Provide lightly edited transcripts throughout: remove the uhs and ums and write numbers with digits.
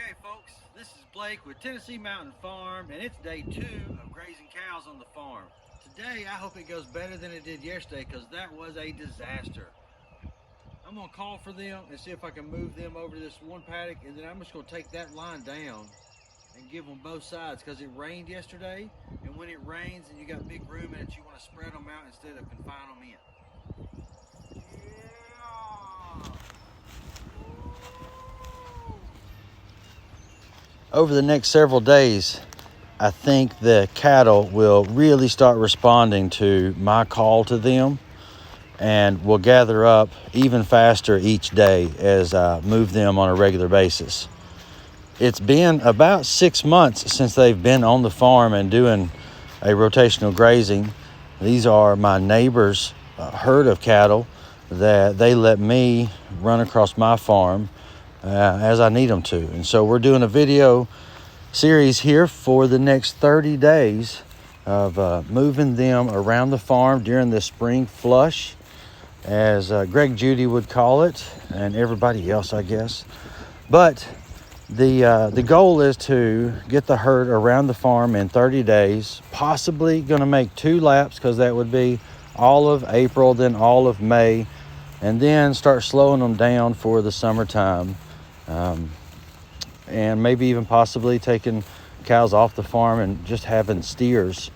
Okay folks, this is Blake with Tennessee Mountain Farm, and it's day 2 of grazing cows on the farm. Today I hope it goes better than it did yesterday, because that was a disaster. I'm going to call for them and see if I can move them over to this one paddock, and then I'm just going to take that line down and give them both sides, because it rained yesterday, and when it rains and you got big room in it, you want to spread them out instead of confine them in. Over the next several days, I think the cattle will really start responding to my call to them, and will gather up even faster each day as I move them on a regular basis. It's been about 6 months since they've been on the farm and doing a rotational grazing. These are my neighbor's herd of cattle that they let me run across my farm as I need them to. And so we're doing a video series here for the next 30 days of moving them around the farm during the spring flush, as Greg Judy would call it, and everybody else, I guess. But the goal is to get the herd around the farm in 30 days, possibly going to make 2 laps, because that would be all of April, then all of May, and then start slowing them down for the summertime, and maybe even possibly taking cows off the farm and just having steers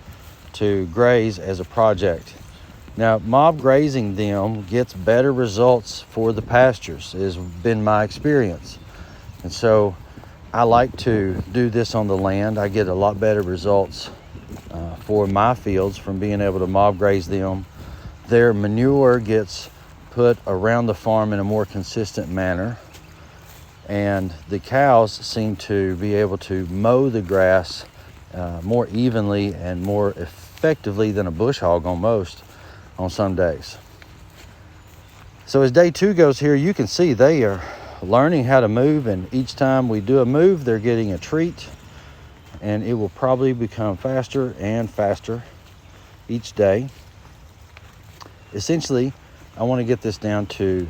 to graze as a project. Now, mob grazing them gets better results for the pastures, has been my experience. And so I like to do this on the land. I get a lot better results for my fields from being able to mob graze them. Their manure gets put around the farm in a more consistent manner, and the cows seem to be able to mow the grass more evenly and more effectively than a bush hog almost on some days. So as day 2 goes here, you can see they are learning how to move, and each time we do a move, they're getting a treat, and it will probably become faster and faster each day. Essentially, I want to get this down to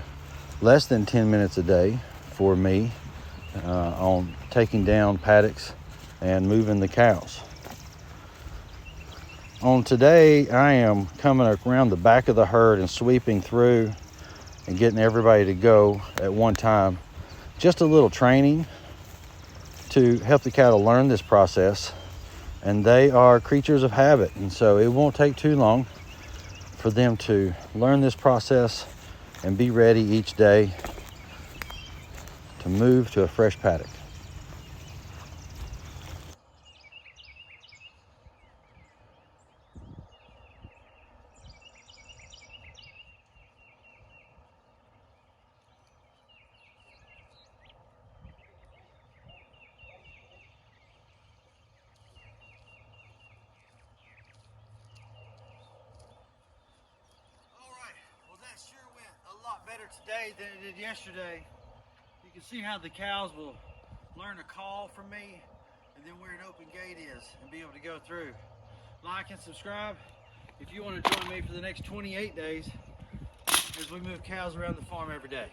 less than 10 minutes a day for me on taking down paddocks and moving the cows. On today, I am coming around the back of the herd and sweeping through and getting everybody to go at one time. Just a little training to help the cattle learn this process, and they are creatures of habit, and so it won't take too long for them to learn this process and be ready each day to move to a fresh paddock. Well, that sure went a lot better today than it did yesterday. You can see how the cows will learn a call from me, and then where an open gate is, and be able to go through. Like and subscribe if you want to join me for the next 28 days as we move cows around the farm every day.